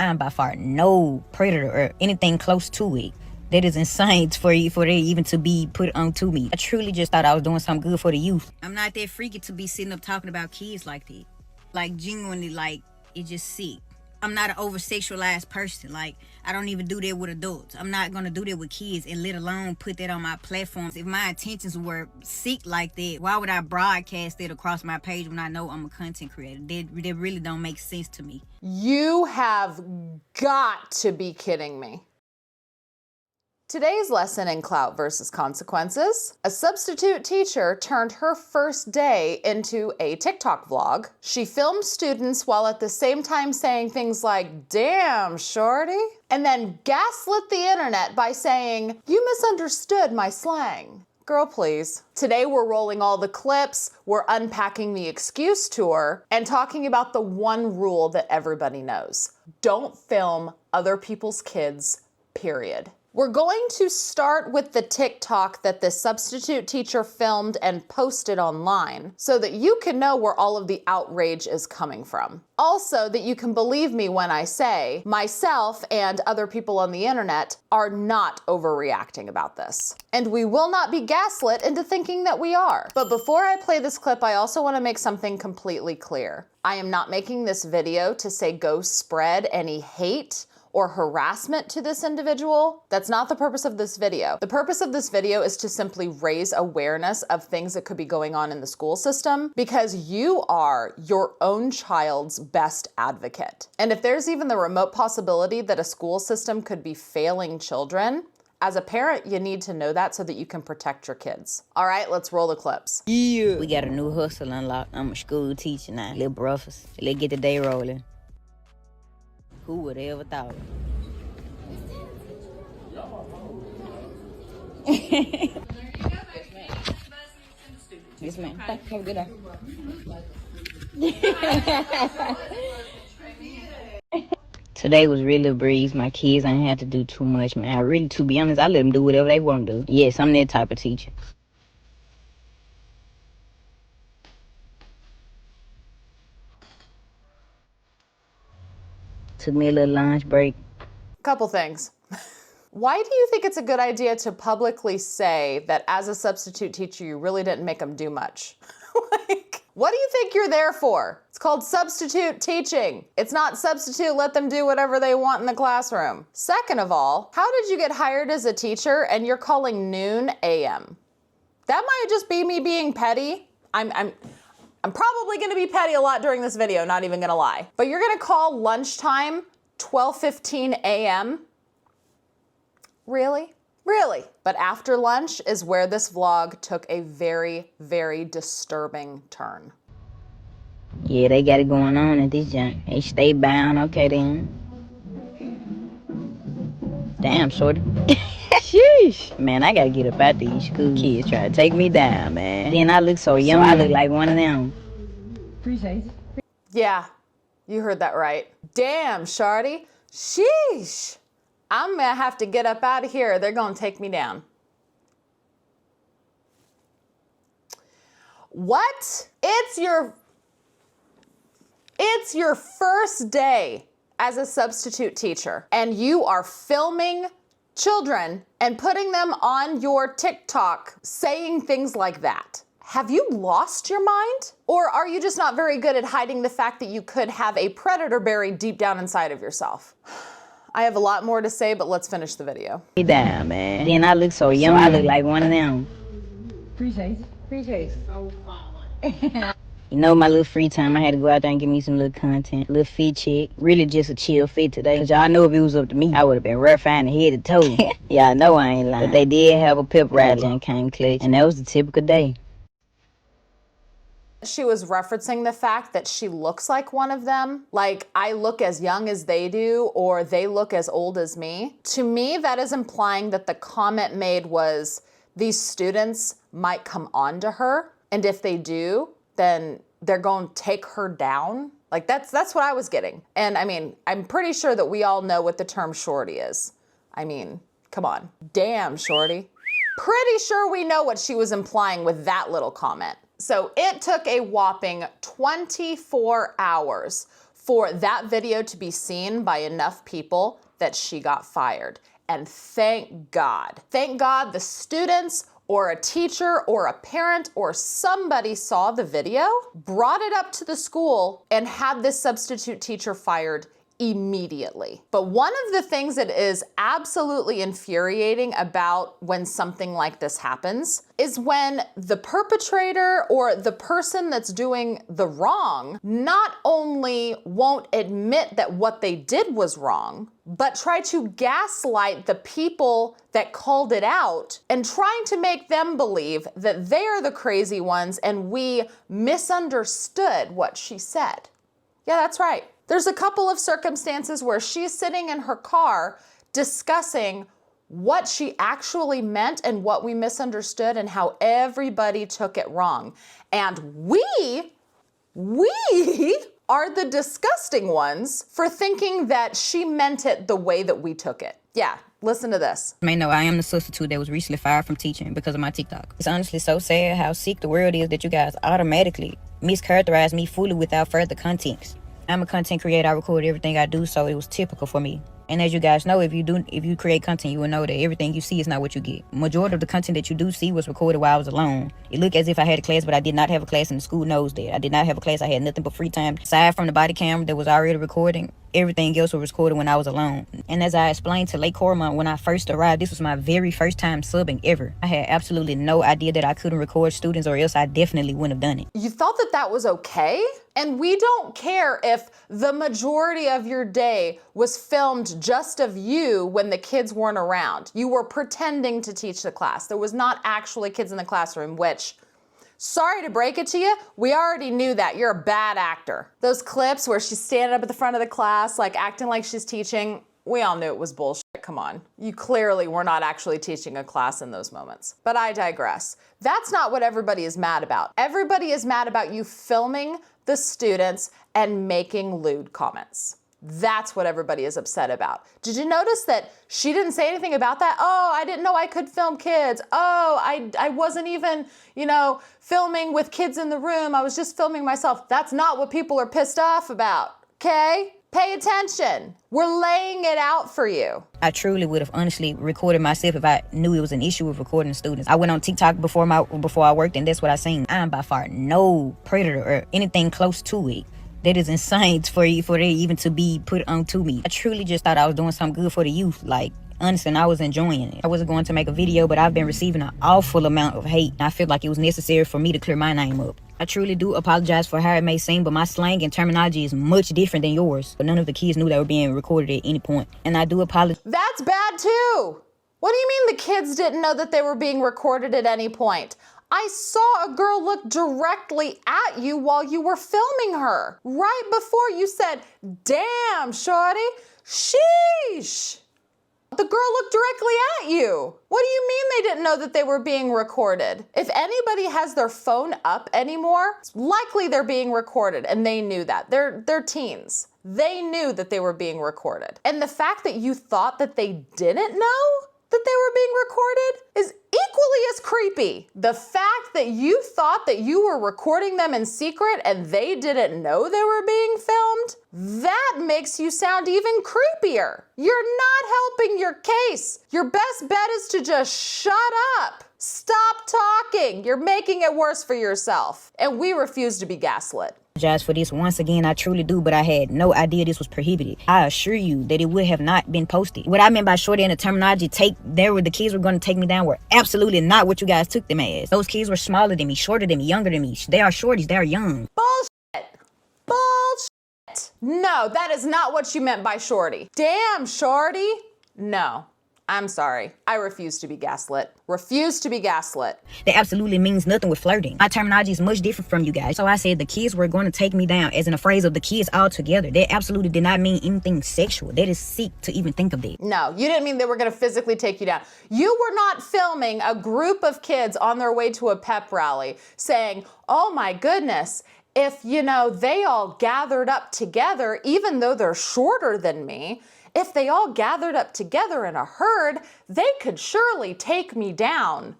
find by far no predator or anything close to it. That is insane for it even to be put onto me. I truly just thought I was doing something good for the youth. I'm not that freaky to be sitting up talking about kids like that. Like, genuinely, like, it's just sick. I'm not an over-sexualized person. Like, I don't even do that with adults. I'm not gonna do that with kids, and let alone put that on my platforms. If my intentions were sick like that, why would I broadcast it across my page when I know I'm a content creator? That really don't make sense to me. You have got to be kidding me. Today's lesson in Clout versus Consequences. A substitute teacher turned her first day into a TikTok vlog. She filmed students while at the same time saying things like, "Damn, shorty," and then gaslit the internet by saying, "You misunderstood my slang." Girl, please. Today we're rolling all the clips, we're unpacking the excuse tour, and talking about the one rule that everybody knows. Don't film other people's kids, period. We're going to start with the TikTok that the substitute teacher filmed and posted online so that you can know where all of the outrage is coming from. Also, that you can believe me when I say myself and other people on the internet are not overreacting about this. And we will not be gaslit into thinking that we are. But before I play this clip, I also want to make something completely clear. I am not making this video to say go spread any hate or harassment to this individual. That's not the purpose of this video. The purpose of this video is to simply raise awareness of things that could be going on in the school system, because you are your own child's best advocate. And if there's even the remote possibility that a school system could be failing children, as a parent, you need to know that so that you can protect your kids. All right, let's roll the clips. Yeah. We got a new hustle unlocked. I'm a school teacher now. Little brothers. Let's get the day rolling. Who would have ever thought it? Yes, ma'am. Have a good day. Today was really a breeze. My kids ain't had to do too much, man. To be honest, I let them do whatever they want to do. Yes, I'm that type of teacher. Took me a little lunch break. Couple things. Why do you think it's a good idea to publicly say that as a substitute teacher, you really didn't make them do much? Like, what do you think you're there for? It's called substitute teaching. It's not substitute, let them do whatever they want in the classroom. Second of all, how did you get hired as a teacher and you're calling noon AM? That might just be me being petty. I'm probably gonna be petty a lot during this video, not even gonna lie. But you're gonna call lunchtime 12:15 AM? Really? Really? But after lunch is where this vlog took a very, very disturbing turn. Yeah, they got it going on at this junk. They stay bound, okay then. Damn, shorty. Sheesh. Man, I gotta get up out these school kids try to take me down, man. Then I look so young, I look like one of them. Appreciate it. Yeah, you heard that right. Damn, shawty. Sheesh. I'm gonna have to get up out of here. They're gonna take me down. What? It's your first day as a substitute teacher, and you are filming children and putting them on your TikTok saying things like that. Have you lost your mind? Or are you just not very good at hiding the fact that you could have a predator buried deep down inside of yourself? I have a lot more to say, but let's finish the video. Me down, man. Then I look so young, I look like one of them. Appreciate it. So fun. You know, my little free time, I had to go out there and give me some little content, little fit check. Really just a chill fit today. Cause y'all know if it was up to me, I would have been rough fine head to toe. Y'all know I ain't lying. But they did have a pep rally and came clutch. And that was the typical day. She was referencing the fact that she looks like one of them. Like, I look as young as they do, or they look as old as me. To me, that is implying that the comment made was, these students might come on to her, and if they do, then they're going to take her down. Like, that's what I was getting. And I mean, I'm pretty sure that we all know what the term shorty is. I mean, come on. Damn, shorty. Pretty sure we know what she was implying with that little comment. So it took a whopping 24 hours for that video to be seen by enough people that she got fired. And thank God the students or a teacher or a parent or somebody saw the video, brought it up to the school, and had this substitute teacher fired immediately. But one of the things that is absolutely infuriating about when something like this happens is when the perpetrator or the person that's doing the wrong not only won't admit that what they did was wrong, but try to gaslight the people that called it out and trying to make them believe that they're the crazy ones and we misunderstood what she said. Yeah, that's right. There's a couple of circumstances where she's sitting in her car discussing what she actually meant and what we misunderstood and how everybody took it wrong. And we are the disgusting ones for thinking that she meant it the way that we took it. Yeah, listen to this. You may know I am the substitute that was recently fired from teaching because of my TikTok. It's honestly so sad how sick the world is that you guys automatically mischaracterize me fully without further context. I'm a content creator. I record everything I do, so it was typical for me. And as you guys know, if you create content, you will know that everything you see is not what you get. Majority of the content that you do see was recorded while I was alone. It looked as if I had a class, but I did not have a class, and the school knows that. I did not have a class. I had nothing but free time. Aside from the body camera that was already recording, everything else was recorded when I was alone. And as I explained to Lake Cormont when I first arrived, this was my very first time subbing ever. I had absolutely no idea that I couldn't record students, or else I definitely wouldn't have done it. You thought that that was okay? And we don't care if the majority of your day was filmed just of you when the kids weren't around. You were pretending to teach the class. There was not actually kids in the classroom, which, sorry to break it to you, we already knew that. You're a bad actor. Those clips where she's standing up at the front of the class, like acting like she's teaching, we all knew it was bullshit. Come on. You clearly were not actually teaching a class in those moments. But I digress. That's not what everybody is mad about. Everybody is mad about you filming the students and making lewd comments. That's what everybody is upset about. Did you notice that she didn't say anything about that? Oh, I didn't know I could film kids. Oh, I wasn't even, filming with kids in the room. I was just filming myself. That's not what people are pissed off about, okay? Pay attention. We're laying it out for you. I truly would have honestly recorded myself if I knew it was an issue with recording students. I went on TikTok before I worked, and that's what I seen. I'm by far no predator or anything close to it. That is insane for it even to be put onto me. I truly just thought I was doing something good for the youth. Honestly, and I was enjoying it. I wasn't going to make a video, but I've been receiving an awful amount of hate. I feel like it was necessary for me to clear my name up. I truly do apologize for how it may seem, but my slang and terminology is much different than yours. But none of the kids knew they were being recorded at any point. And I do apologize. That's bad too. What do you mean the kids didn't know that they were being recorded at any point? I saw a girl look directly at you while you were filming her. Right before you said, "Damn, shorty, sheesh." The girl looked directly at you. What do you mean they didn't know that they were being recorded? If anybody has their phone up anymore, it's likely they're being recorded, and they knew that. They're teens. They knew that they were being recorded. And the fact that you thought that they didn't know that they were being recorded is equally as creepy. The fact that you thought that you were recording them in secret and they didn't know they were being filmed, that makes you sound even creepier. You're not helping your case. Your best bet is to just shut up. Stop talking. You're making it worse for yourself. And we refuse to be gaslit. Apologize for this once again. I truly do, but I had no idea this was prohibited. I assure you that it would have not been posted. What I meant by shorty and the terminology the kids were going to take me down were absolutely not what you guys took them as. Those kids were smaller than me, shorter than me, younger than me. They are shorties. They are young. Bullshit. No, that is not what you meant by shorty. Damn, shorty. No. I'm sorry. I refuse to be gaslit. Refuse to be gaslit. That absolutely means nothing with flirting. My terminology is much different from you guys. So I said the kids were going to take me down, as in a phrase of the kids all together. That absolutely did not mean anything sexual. That is sick to even think of that. No, you didn't mean they were going to physically take you down. You were not filming a group of kids on their way to a pep rally saying, "Oh my goodness, if, they all gathered up together, even though they're shorter than me, if they all gathered up together in a herd, they could surely take me down."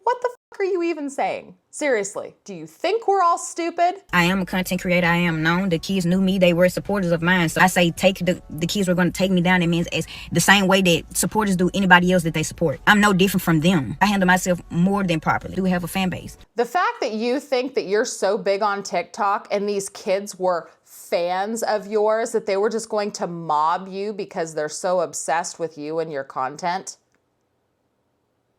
What the are you even saying? Seriously, do you think we're all stupid? I am a content creator. I am known. The kids knew me. They were supporters of mine. So I say the kids were going to take me down. It means it's the same way that supporters do anybody else that they support. I'm no different from them. I handle myself more than properly. I do have a fan base. The fact that you think that you're so big on TikTok and these kids were fans of yours that they were just going to mob you because they're so obsessed with you and your content.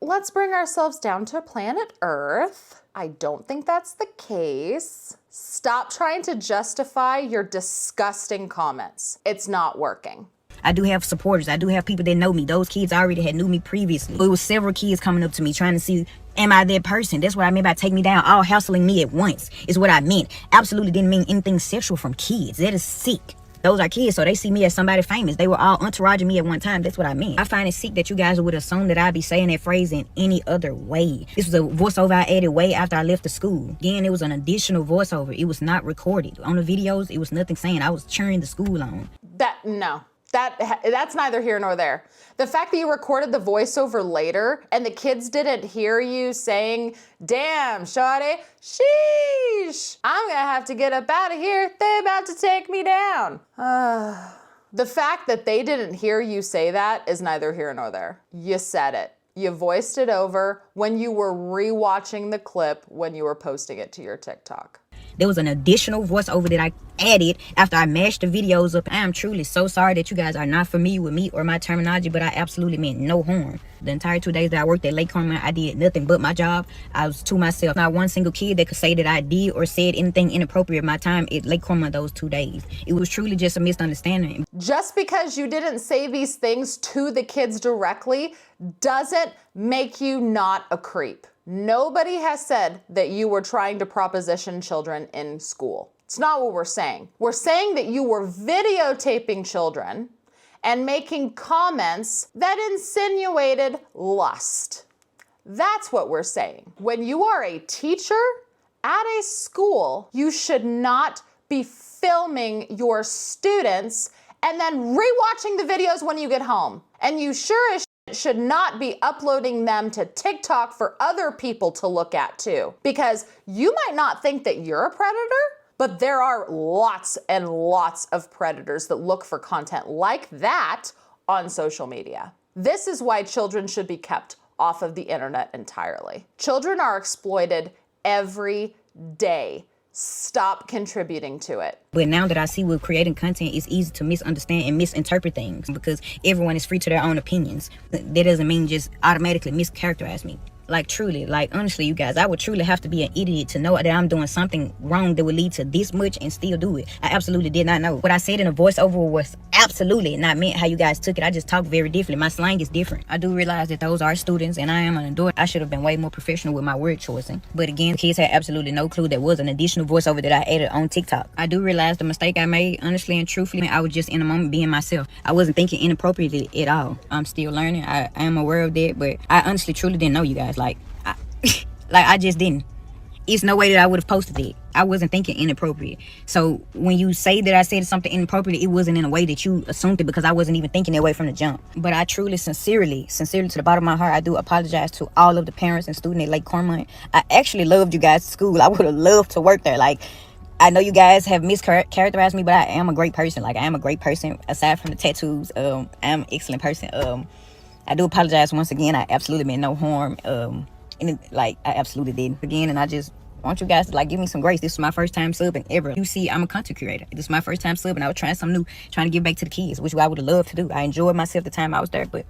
Let's bring ourselves down to planet Earth. I don't think that's the case. Stop trying to justify your disgusting comments. It's not working. I do have supporters. I do have people that know me. Those kids already had knew me previously. It was several kids coming up to me trying to see, am I that person? That's what I meant by take me down, all hassling me at once is what I meant. Absolutely didn't mean anything sexual from kids. That is sick. Those are kids, so they see me as somebody famous. They were all entouraging me at one time. That's what I meant. I find it sick that you guys would assume that I'd be saying that phrase in any other way. This was a voiceover I added way after I left the school. Again, it was an additional voiceover. It was not recorded. On the videos, it was nothing saying. I was cheering the school on. That's neither here nor there. The fact that you recorded the voiceover later and the kids didn't hear you saying, damn, shawty, sheesh, I'm gonna have to get up out of here. They're about to take me down. The fact that they didn't hear you say that is neither here nor there. You said it. You voiced it over when you were rewatching the clip when you were posting it to your TikTok. There was an additional voiceover that I added after I mashed the videos up. I am truly so sorry that you guys are not familiar with me or my terminology, but I absolutely meant no harm. The entire 2 days that I worked at Lake Carmel, I did nothing but my job. I was to myself. Not one single kid that could say that I did or said anything inappropriate my time at Lake Carmel those 2 days. It was truly just a misunderstanding. Just because you didn't say these things to the kids directly doesn't make you not a creep. Nobody has said that you were trying to proposition children in school. It's not what we're saying. We're saying that you were videotaping children and making comments that insinuated lust. That's what we're saying. When you are a teacher at a school, you should not be filming your students and then rewatching the videos when you get home. And you sure as should not be uploading them to TikTok for other people to look at too. Because you might not think that you're a predator, but there are lots and lots of predators that look for content like that on social media. This is why children should be kept off of the internet entirely. Children are exploited every day. Stop contributing to it. But now that I see with creating content, it's easy to misunderstand and misinterpret things because everyone is free to their own opinions. That doesn't mean just automatically mischaracterize me. Like truly, like honestly, you guys, I would truly have to be an idiot to know that I'm doing something wrong that would lead to this much and still do it. I absolutely did not know. What I said in a voiceover was absolutely not meant how you guys took it. I just talk very differently. My slang is different. I do realize that those are students and I am an adult. I should have been way more professional with my word choicing. But again, the kids had absolutely no clue there was an additional voiceover that I added on TikTok. I do realize the mistake I made, honestly and truthfully. I was just in a moment being myself. I wasn't thinking inappropriately at all. I'm still learning. I am aware of that, but I honestly truly didn't know you guys. I just didn't. It's no way that I would have posted it. I wasn't thinking inappropriate. So when you say that I said something inappropriate, it wasn't in a way that you assumed it because I wasn't even thinking that way from the jump. But I truly, sincerely to the bottom of my heart, I do apologize to all of the parents and students at Lake Carmel. I actually loved you guys at school. I would have loved to work there. Like, I know you guys have mischaracterized me, but I am a great person. Like, I am a great person aside from the tattoos. I am an excellent person. I do apologize once again. I absolutely meant no harm. I absolutely did again, and I just want you guys to give me some grace. This is my first time subbing ever. You see, I'm a content creator. This is my first time subbing. I was trying something new, trying to give back to the kids, which I would have loved to do. I enjoyed myself the time I was there, but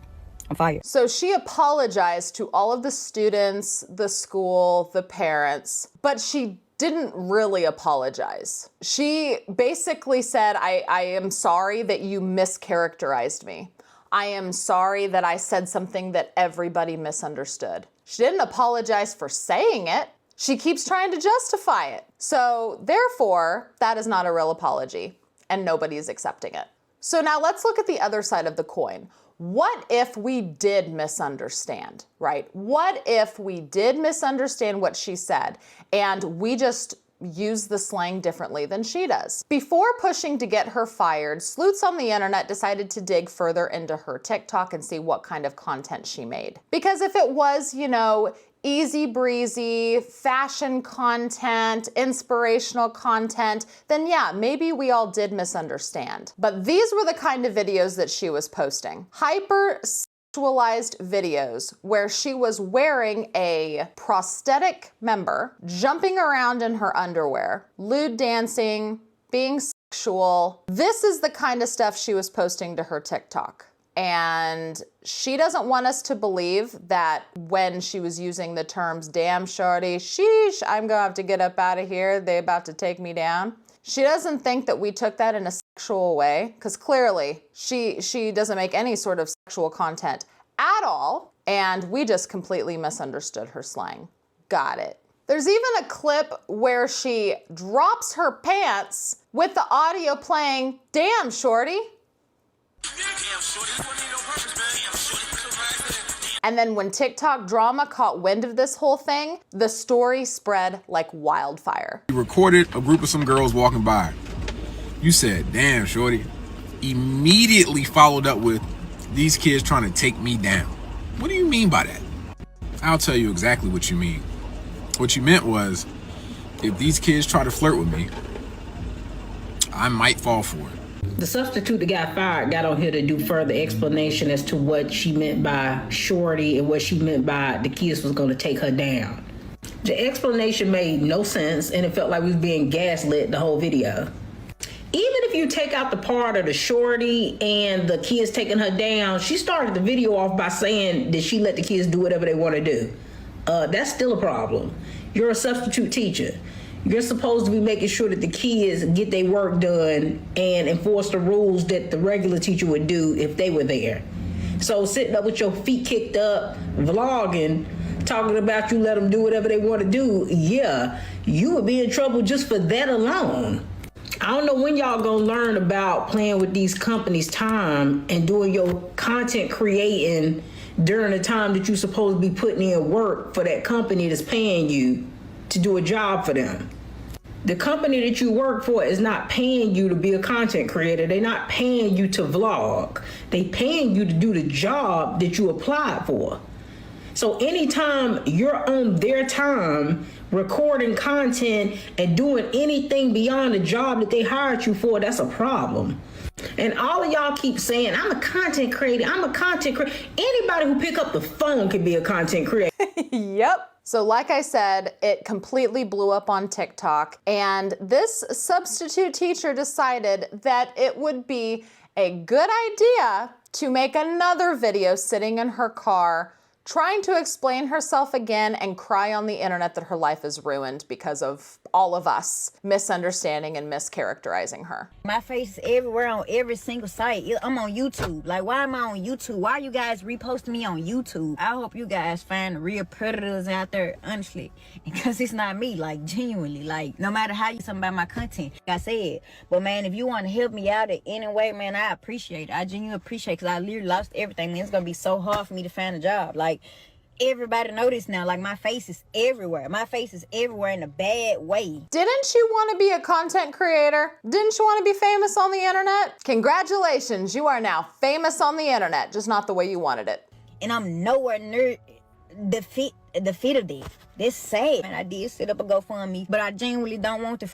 I'm fired. So she apologized to all of the students, the school, the parents, but she didn't really apologize. She basically said, I am sorry that you mischaracterized me. I am sorry that I said something that everybody misunderstood. She didn't apologize for saying it. She keeps trying to justify it. So therefore, that is not a real apology and nobody is accepting it. So now let's look at the other side of the coin. What if we did misunderstand, right? What if we did misunderstand what she said and we just use the slang differently than she does? Before pushing to get her fired, sleuths on the internet decided to dig further into her TikTok and see what kind of content she made. Because if it was, easy breezy, fashion content, inspirational content, then yeah, maybe we all did misunderstand. But these were the kind of videos that she was posting. Hyper-sexualized videos where she was wearing a prosthetic member, jumping around in her underwear, lewd dancing, being sexual. This is the kind of stuff she was posting to her TikTok. And she doesn't want us to believe that when she was using the terms, damn shorty, sheesh, I'm gonna have to get up out of here, they about to take me down. She doesn't think that we took that in a sexual way, because clearly she doesn't make any sort of sexual content at all, and we just completely misunderstood her slang. Got it. There's even a clip where she drops her pants with the audio playing, damn shorty. And then when TikTok drama caught wind of this whole thing, the story spread like wildfire. You recorded a group of some girls walking by. You said, damn, shorty. Immediately followed up with, these kids trying to take me down. What do you mean by that? I'll tell you exactly what you mean. What you meant was, if these kids try to flirt with me, I might fall for it. The substitute that got fired got on here to do further explanation as to what she meant by shorty and what she meant by the kids was going to take her down. The explanation made no sense, and it felt like we was being gaslit the whole video. Even if you take out the part of the shorty and the kids taking her down, she started the video off by saying that she let the kids do whatever they want to do. That's still a problem. You're a substitute teacher. You're supposed to be making sure that the kids get their work done and enforce the rules that the regular teacher would do if they were there. So sitting up with your feet kicked up, vlogging, talking about you let them do whatever they want to do, yeah, you would be in trouble just for that alone. I don't know when y'all gonna learn about playing with these companies' time and doing your content creating during the time that you're supposed to be putting in work for that company that's paying you to do a job for them. The company that you work for is not paying you to be a content creator. They're not paying you to vlog. They paying you to do the job that you applied for. So anytime you're on their time recording content and doing anything beyond the job that they hired you for, that's a problem. And all of y'all keep saying, I'm a content creator, I'm a content creator. Anybody who pick up the phone can be a content creator. Yep. So like I said, it completely blew up on TikTok, and this substitute teacher decided that it would be a good idea to make another video sitting in her car trying to explain herself again and cry on the internet that her life is ruined because of all of us misunderstanding and mischaracterizing her. My face is everywhere on every single site. I'm on YouTube. Like, why am I on YouTube? Why are you guys reposting me on YouTube? I hope you guys find the real predators out there, honestly. Because it's not me, like, genuinely. Like, no matter how you something about my content, like I said. But, man, if you want to help me out in any way, man, I appreciate it. I genuinely appreciate it because I literally lost everything. Man, it's going to be so hard for me to find a job. Like, everybody know this now. Like, my face is everywhere. My face is everywhere in a bad way. Didn't you want to be a content creator? Didn't you want to be famous on the internet? Congratulations, you are now famous on the internet, just not the way you wanted it. And I'm nowhere near defeated it. That's sad. And I did set up a GoFundMe, but I genuinely don't want to.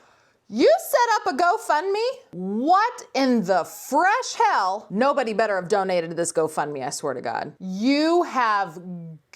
You set up a GoFundMe? What in the fresh hell? Nobody better have donated to this GoFundMe, I swear to God. You have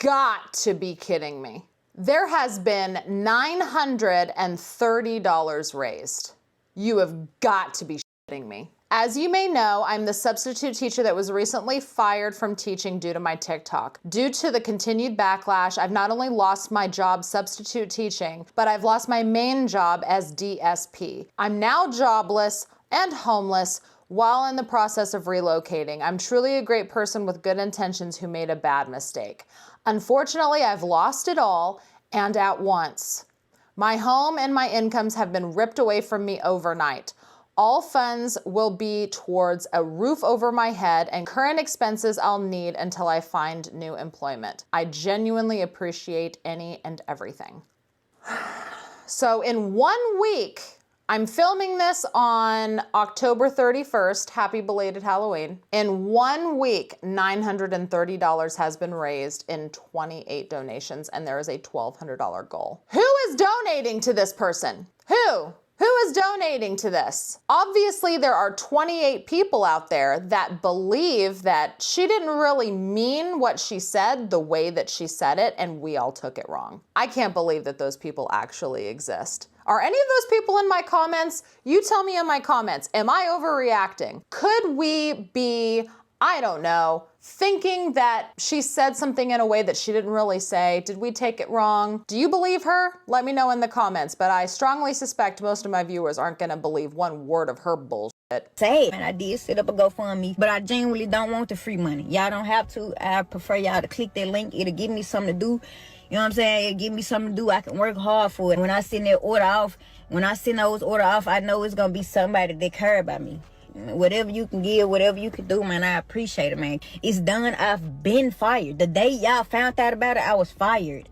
got to be kidding me. There has been $930 raised. You have got to be shitting me. As you may know, I'm the substitute teacher that was recently fired from teaching due to my TikTok. Due to the continued backlash, I've not only lost my job substitute teaching, but I've lost my main job as DSP. I'm now jobless and homeless while in the process of relocating. I'm truly a great person with good intentions who made a bad mistake. Unfortunately, I've lost it all and at once. My home and my incomes have been ripped away from me overnight. All funds will be towards a roof over my head and current expenses I'll need until I find new employment. I genuinely appreciate any and everything. So in 1 week I'm filming this on October 31st. Happy belated Halloween. In 1 week, $930 has been raised in 28 donations, and there is a $1,200 goal. Who is donating to this person? Who? Who is donating to this? Obviously, there are 28 people out there that believe that she didn't really mean what she said the way that she said it, and we all took it wrong. I can't believe that those people actually exist. Are any of those people in my comments? You tell me in my comments, am I overreacting? Could we be, I don't know, thinking that she said something in a way that she didn't really say? Did we take it wrong? Do you believe her? Let me know in the comments, but I strongly suspect most of my viewers aren't gonna believe one word of her bullshit. Say, and I did set up a GoFundMe, but I genuinely don't want the free money. Y'all don't have to. I prefer y'all to click that link. It'll give me something to do. You know what I'm saying? It'll give me something to do. I can work hard for it. When I send that order off, I know it's gonna be somebody that care about me. Whatever you can give, whatever you can do, man, I appreciate it, man. It's done. I've been fired. The day y'all found out about it, I was fired.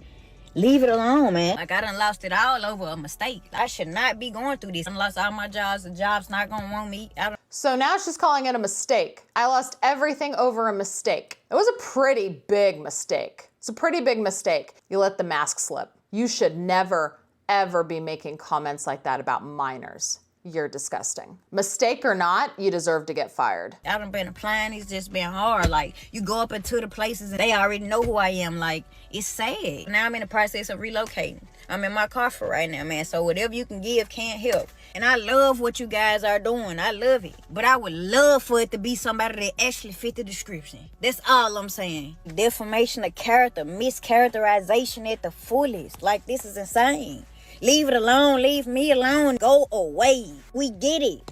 Leave it alone, man. Like, I done lost it all over a mistake. I should not be going through this. I lost all my jobs. The job's not gonna want me. So now she's calling it a mistake. I lost everything over a mistake. It was a pretty big mistake. It's a pretty big mistake. You let the mask slip. You should never, ever be making comments like that about minors. You're disgusting. Mistake or not, you deserve to get fired. I done been applying, it's just been hard. Like, you go up into the places and they already know who I am. Like, it's sad. Now I'm in the process of relocating. I'm in my car for right now, man. So whatever you can give can't help. And I love what you guys are doing. I love it. But I would love for it to be somebody that actually fit the description. That's all I'm saying. Defamation of character, mischaracterization at the fullest. Like, this is insane. Leave it alone. Leave me alone. Go away. We get it.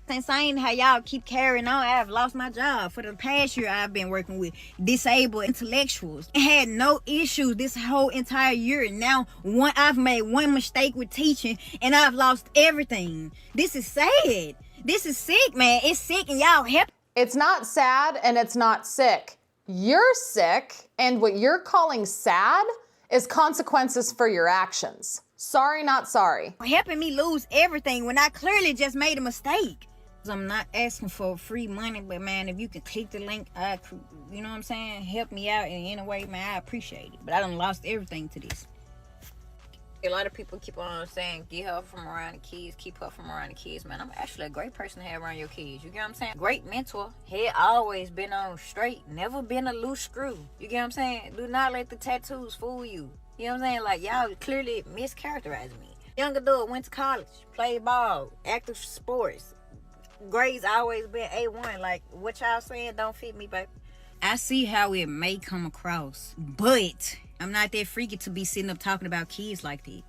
It's insane how y'all keep carrying on. I've lost my job. For the past year, I've been working with disabled intellectuals. I had no issues this whole entire year. Now, I've made one mistake with teaching, and I've lost everything. This is sad. This is sick, man. It's sick, and y'all help. It's not sad, and it's not sick. You're sick, and what you're calling sad is consequences for your actions. Sorry, not sorry. Helping me lose everything when I clearly just made a mistake. I'm not asking for free money, but man, if you can click the link, you know what I'm saying? Help me out in any way, man, I appreciate it. But I done lost everything to this. A lot of people keep on saying, get her from around the kids, keep her from around the kids, man. I'm actually a great person to have around your kids. You get what I'm saying? Great mentor. Head always been on straight, never been a loose screw. You get what I'm saying? Do not let the tattoos fool you. You know what I'm saying? Like, y'all clearly mischaracterizing me. Young adult, went to college, played ball, active sports. Grades always been A1. Like, what y'all saying don't fit me, baby. I see how it may come across, but I'm not that freaky to be sitting up talking about kids like that.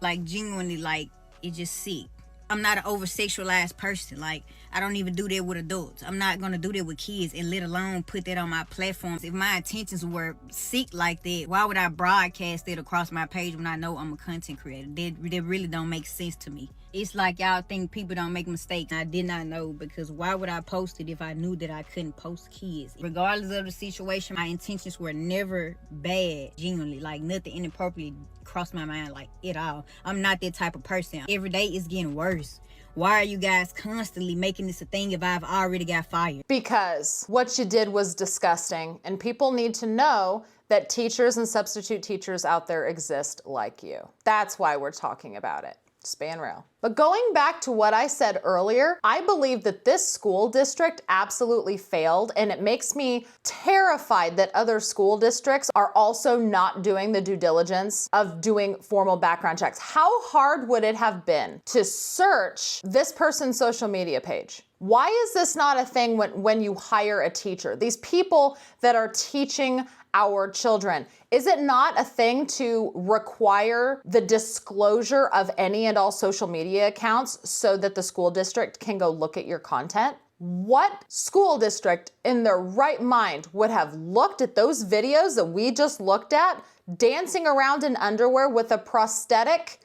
Like, genuinely, like, it just sick. I'm not an over-sexualized person. Like, I don't even do that with adults. I'm not going to do that with kids, and let alone put that on my platforms. If my intentions were sick like that, why would I broadcast it across my page when I know I'm a content creator? That really don't make sense to me. It's like y'all think people don't make mistakes. I did not know, because why would I post it if I knew that I couldn't post kids? Regardless of the situation, my intentions were never bad, genuinely. Like, nothing inappropriate crossed my mind, like, at all. I'm not that type of person. Every day it's getting worse. Why are you guys constantly making this a thing if I've already got fired? Because what you did was disgusting, and people need to know that teachers and substitute teachers out there exist like you. That's why we're talking about it. Span rail. But going back to what I said earlier, I believe that this school district absolutely failed, and it makes me terrified that other school districts are also not doing the due diligence of doing formal background checks. How hard would it have been to search this person's social media page? Why is this not a thing when you hire a teacher? These people that are teaching our children, is it not a thing to require the disclosure of any and all social media accounts so that the school district can go look at your content? What school district in their right mind would have looked at those videos that we just looked at, dancing around in underwear with a prosthetic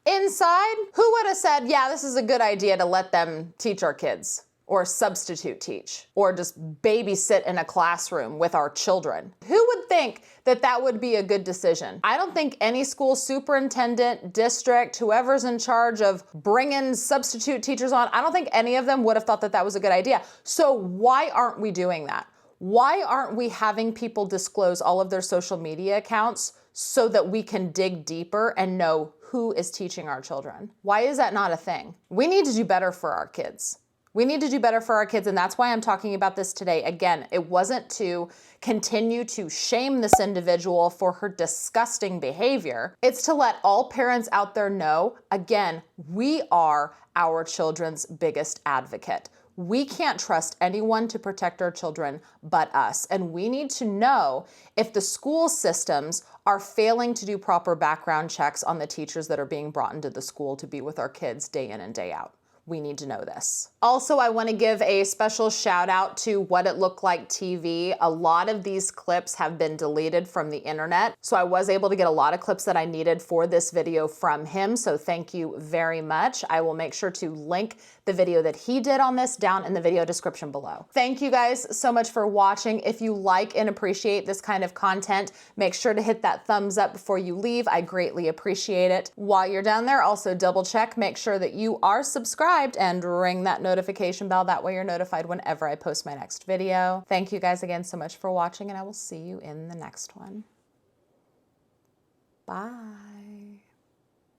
inside? Who would have said, yeah, this is a good idea to let them teach our kids? or substitute teach or just babysit in a classroom with our children. Who would think that that would be a good decision? I don't think any school superintendent, district, whoever's in charge of bringing substitute teachers on, I don't think any of them would have thought that that was a good idea. So why aren't we doing that? Why aren't we having people disclose all of their social media accounts so that we can dig deeper and know who is teaching our children? Why is that not a thing? We need to do better for our kids. We need to do better for our kids, and that's why I'm talking about this today. Again, it wasn't to continue to shame this individual for her disgusting behavior. It's to let all parents out there know, again, we are our children's biggest advocate. We can't trust anyone to protect our children but us. And we need to know if the school systems are failing to do proper background checks on the teachers that are being brought into the school to be with our kids day in and day out. We need to know this. Also, I want to give a special shout out to What It Looked Like TV. A lot of these clips have been deleted from the internet, so I was able to get a lot of clips that I needed for this video from him, so thank you very much. I will make sure to link the video that he did on this down in the video description below. Thank you guys so much for watching. If you like and appreciate this kind of content, make sure to hit that thumbs up before you leave. I greatly appreciate it. While you're down there, also double check, make sure that you are subscribed and ring that notification bell. That way you're notified whenever I post my next video. Thank you guys again so much for watching, and I will see you in the next one. Bye.